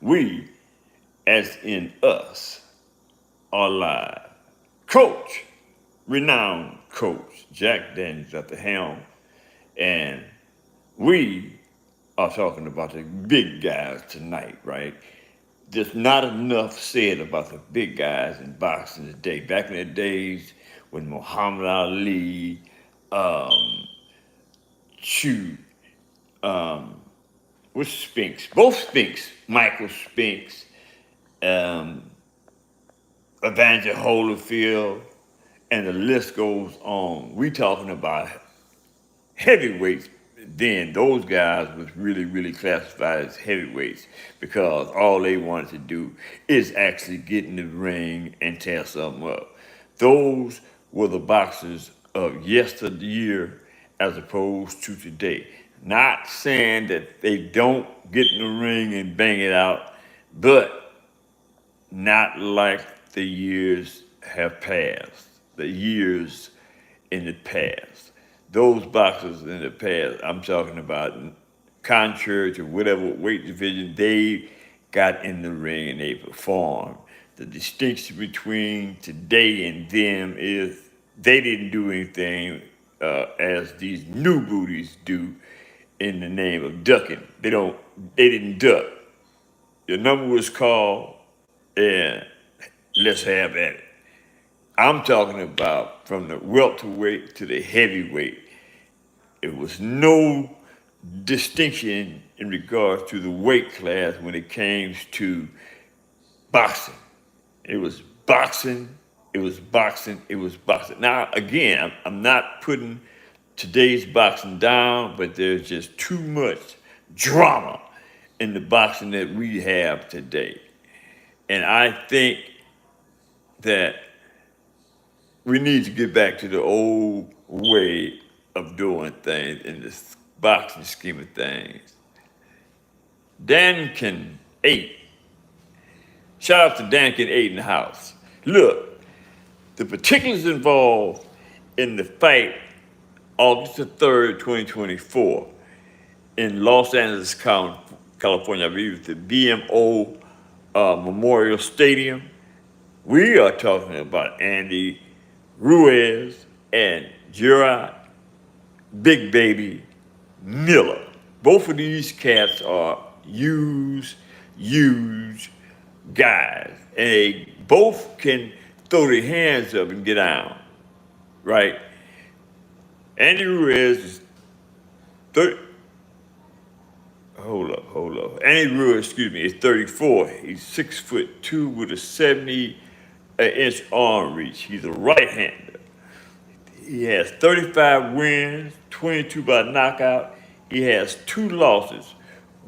We, as in us, are live. Coach, renowned coach, Jack Daniels at the helm, and we are talking about the big guys tonight, right? There's not enough said about the big guys in boxing today. Back in the days when Muhammad Ali, um, shoot, um, with Spinks, both Spinks, Michael Spinks, um, Evander Holyfield, and the list goes on. We talking about heavyweights then. Those guys was really classified as heavyweights because all they wanted to do is actually get in the ring and tear something up. Those were the boxers of yesteryear as opposed to today. Not saying that they don't get in the ring and bang it out, but not like the years have passed. The years in the past. Those boxers in the past, I'm talking about, contrary to whatever weight division, they got in the ring and they performed. The distinction between today and them is they didn't do anything as these new booties do in the name of ducking. They didn't duck. The number was called and let's have at it. I'm talking about from the welterweight to the heavyweight. It was no distinction in regards to the weight class when it came to boxing. It was boxing, it was boxing, it was boxing. Now, again, I'm not putting today's boxing down, but there's just too much drama in the boxing that we have today. And I think that we need to get back to the old way of doing things in this boxing scheme of things. Dankin 8. Shout out to Dankin 8 in the house. Look, the particulars involved in the fight August the 3rd, 2024 in Los Angeles, California, I believe it's the BMO Memorial Stadium. We are talking about Andy Ruiz and Jarrell Big Baby Miller. Both of these cats are huge guys. And they both can throw their hands up and get down, right? Andy Ruiz is 30. Hold up. Andy Ruiz, is 34. He's 6'2" with a 70-inch arm reach. He's a right-hander. He has 35 wins, 22 by knockout. He has 2 losses.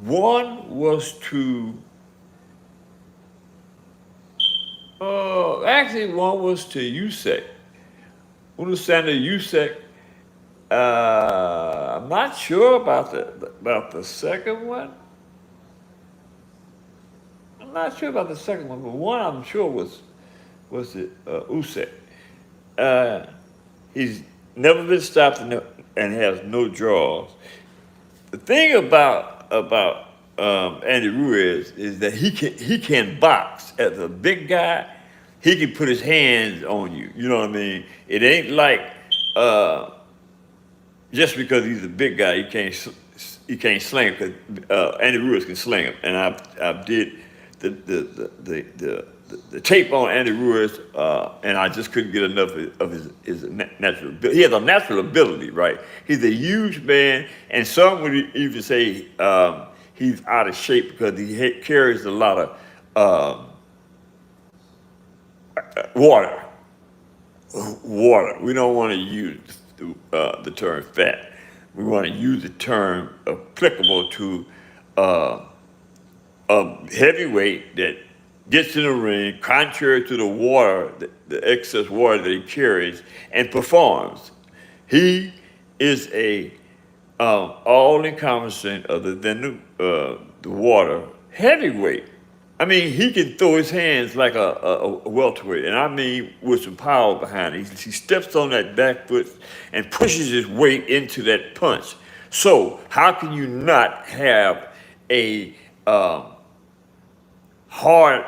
One was to, one was to Usyk. Alexander Usyk. I'm not sure about the second one. I'm not sure about the second one, but one I'm sure was Usyk. He's never been stopped and has no draws. The thing about Andy Ruiz is that he can box. As a big guy, he can put his hands on you. You know what I mean? It ain't like just because he's a big guy, he can't sling him. Because Andy Ruiz can sling him, and I did the tape on Andy Ruiz, and I just couldn't get enough of his natural ability. He has a natural ability, right? He's a huge man, and some would even say he's out of shape because he carries a lot of water. We don't want to use the term fat. We want to use the term applicable to a heavyweight that gets in the ring, contrary to the water, the excess water that he carries, and performs. He is a all-encompassing, other than the water, heavyweight. I mean, he can throw his hands like a welterweight, and I mean with some power behind it. He steps on that back foot and pushes his weight into that punch. So how can you not have a hard,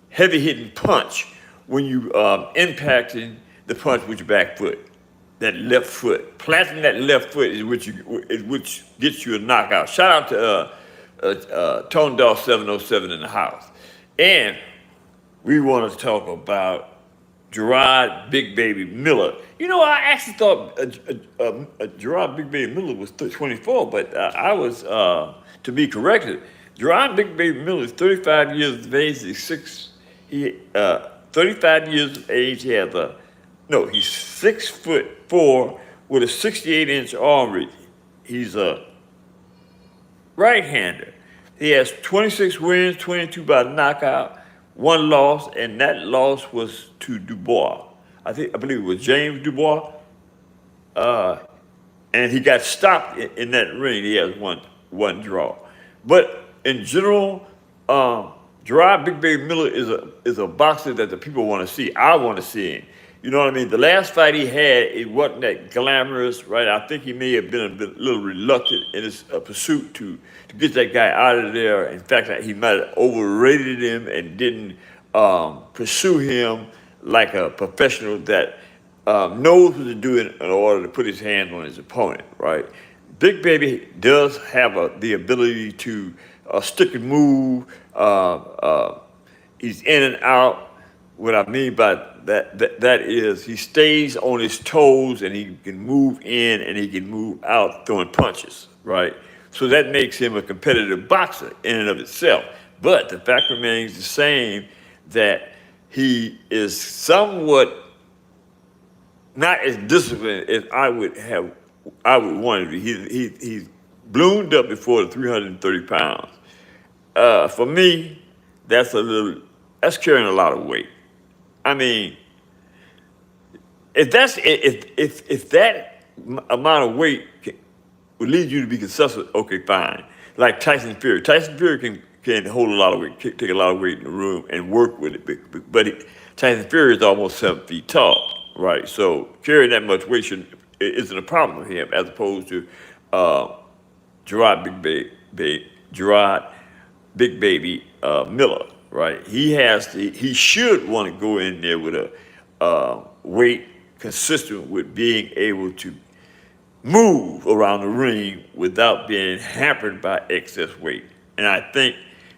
heavy-hitting punch when you impacting the punch with your back foot, that left foot. Planting that left foot is which gets you a knockout. Shout out to Tone Dog 707 in the house. And we want to talk about Gerard Big Baby Miller. You know, I actually thought Gerard Big Baby Miller was 24, but I was, to be corrected, Gerard Big Baby Miller is 35 years of age. He's 35 years of age. He's 6'4" with a 68-inch arm reach. He's a right-hander. He has 26 wins, 22 by knockout, 1 loss, and that loss was to Dubois. I believe it was James Dubois. And he got stopped in that ring. He has one draw. But in general, Gerard Big Baby Miller is a boxer that the people want to see. I want to see him. You know what I mean? The last fight he had, it wasn't that glamorous, right? I think he may have been a little reluctant in his pursuit to get that guy out of there. In fact, he might have overrated him and didn't pursue him like a professional that knows what to do in order to put his hands on his opponent, right? Big Baby does have the ability to stick and move. He's in and out. What I mean by that is he stays on his toes and he can move in and he can move out throwing punches, right? So that makes him a competitive boxer in and of itself. But the fact remains the same that he is somewhat not as disciplined as I would want to be. He's bloomed up before the 330 pounds. For me, that's carrying a lot of weight. I mean, if that amount of weight would lead you to be successful, okay, fine. Like Tyson Fury. Tyson Fury can hold a lot of weight, take a lot of weight in the room and work with it. But Tyson Fury is almost 7 feet tall, right? So carrying that much weight isn't a problem for him, as opposed to Gerard Big Baby Miller. Right, he should want to go in there with a weight consistent with being able to move around the ring without being hampered by excess weight. And I think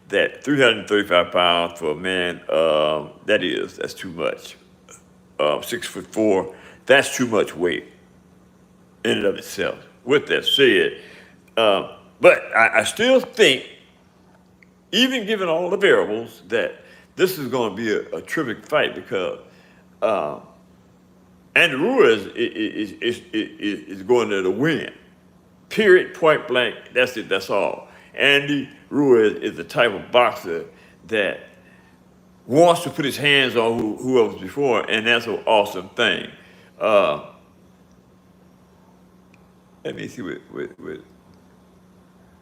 that 335 pounds for a man, that's too much. 6'4", that's too much weight in and of itself. With that said, but I still think, even given all the variables, that this is going to be a terrific fight because Andy Ruiz is going there to win. Period, point blank, that's it, that's all. Andy Ruiz is the type of boxer that wants to put his hands on whoever's before, and that's an awesome thing. Let me see with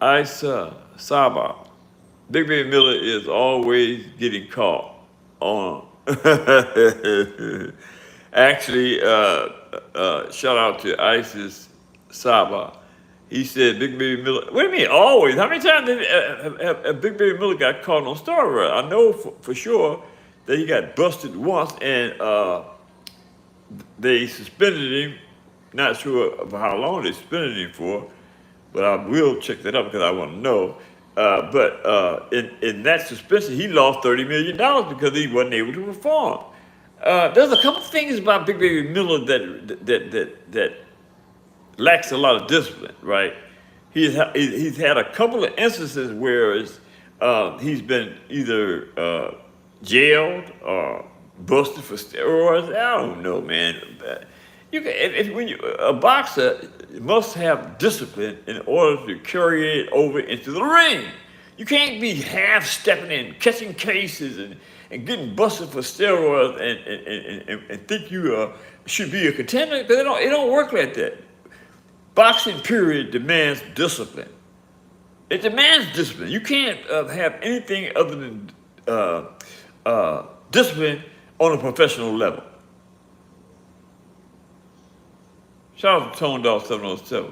Isa Saba. Big Baby Miller is always getting caught on. Actually, shout out to Isis Saba. He said Big Baby Miller, what do you mean always? How many times have Big Baby Miller got caught on steroids? I know for sure that he got busted once and they suspended him. Not sure of how long they suspended him for, but I will check that up because I want to know. But in that suspension, he lost $30 million because he wasn't able to perform. There's a couple things about Big Baby Miller that lacks a lot of discipline, right? He's had a couple of instances where he's been either jailed or busted for steroids. I don't know, man. A boxer must have discipline in order to carry it over into the ring. You can't be half-stepping and catching cases and getting busted for steroids and think you should be a contender, because it don't work like that. Boxing, period, demands discipline. It demands discipline. You can't have anything other than discipline on a professional level. Shout out to Tone Dog 707.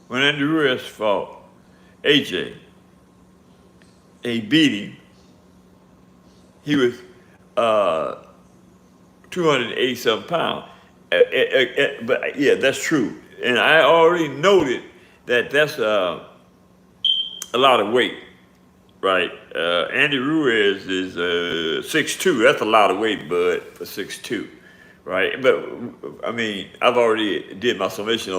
When Andy Ruiz fought AJ, he beat him. He was 287 pounds. But yeah, that's true. And I already noted that that's a lot of weight, right? Andy Ruiz is 6'2". That's a lot of weight, bud, for 6'2", right? But I mean, I've already did my summation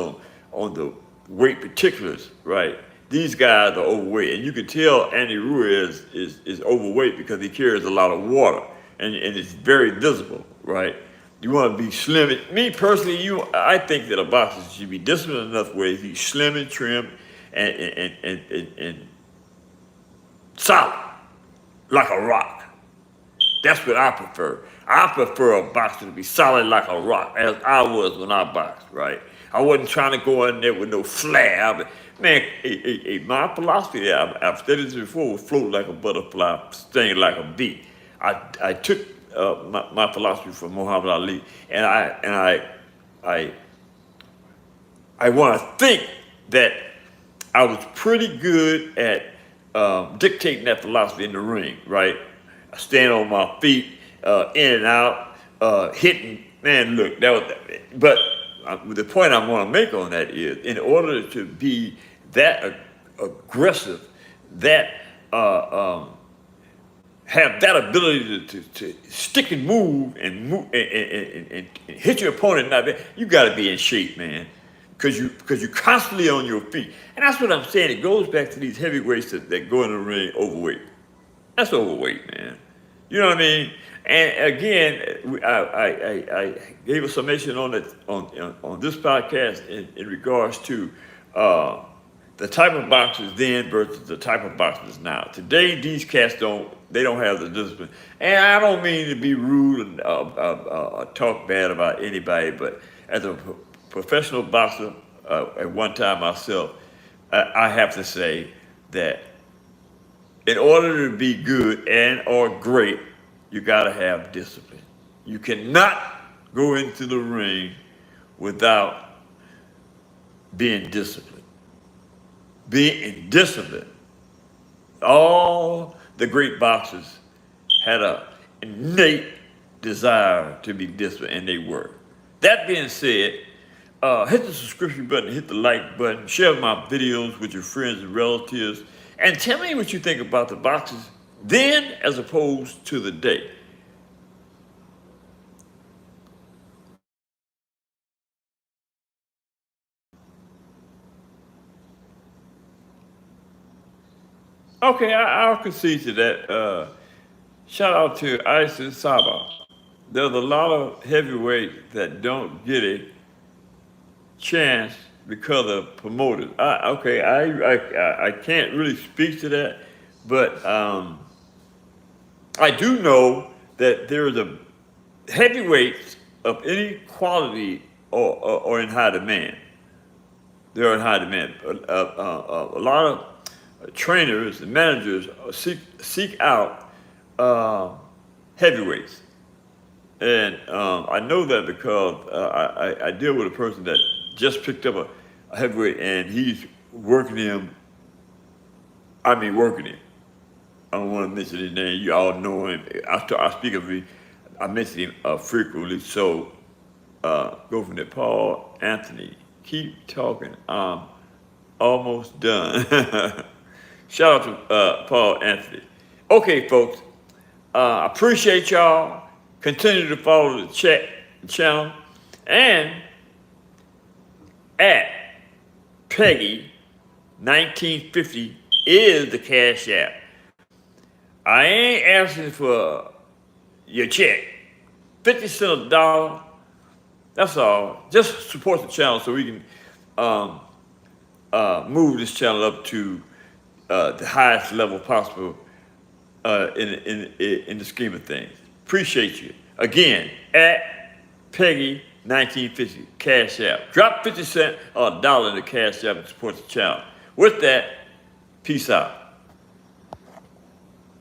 on the weight particulars, right? These guys are overweight, and you can tell Andy Ruiz is overweight because he carries a lot of water, and it's very visible, right? You want to be slim. Me personally, I think that a boxer should be disciplined enough where he's slim and trim and solid, like a rock. That's what I prefer. I prefer a boxer to be solid like a rock, as I was when I boxed, right? I wasn't trying to go in there with no flair. Man, my philosophy, I've studied this before, was float like a butterfly, sting like a bee. I took my philosophy from Muhammad Ali, and I want to think that I was pretty good at dictating that philosophy in the ring, right? I stand on my feet, in and out, hitting. Man, look, that was. But the point I want to make on that is, in order to be that aggressive, that have that ability to stick and move and hit your opponent, you got to be in shape, man. Because you're constantly on your feet. And that's what I'm saying. It goes back to these heavyweights that go in the ring overweight. That's overweight, man. You know what I mean? And again, I gave a summation on it on this podcast in regards to the type of boxers then versus the type of boxers now. Today, these cats don't have the discipline. And I don't mean to be rude and talk bad about anybody, but as a professional boxer at one time myself, I have to say that in order to be good and or great, you got to have discipline. You cannot go into the ring without being disciplined. Being disciplined. All the great boxers had an innate desire to be disciplined, and they were. That being said, hit the subscription button, hit the like button, share my videos with your friends and relatives, and tell me what you think about the boxers then as opposed to the day. Okay, I'll concede to that. Shout out to Isis Saba. There's a lot of heavyweights that don't get a chance because of promoters. I can't really speak to that, but I do know that there is a heavyweights of any quality or in high demand. They're in high demand. A lot of trainers and managers seek out heavyweights. And I know that because I deal with a person that just picked up a heavyweight, and he's working him. I mean, working him. I don't want to mention his name. You all know him. I speak of him. I mention him frequently. So go from there. Paul Anthony. Keep talking. I'm almost done. Shout out to Paul Anthony. Okay, folks. I appreciate y'all. Continue to follow the channel, and at Peggy 1950 is the Cash App. I ain't asking for your check. 50 cents a dollar. That's all. Just support the channel so we can move this channel up to the highest level possible in the scheme of things. Appreciate you. Again, at Peggy 1950, Cash App. Drop 50 cents or $1 in the Cash App and support the channel. With that, peace out.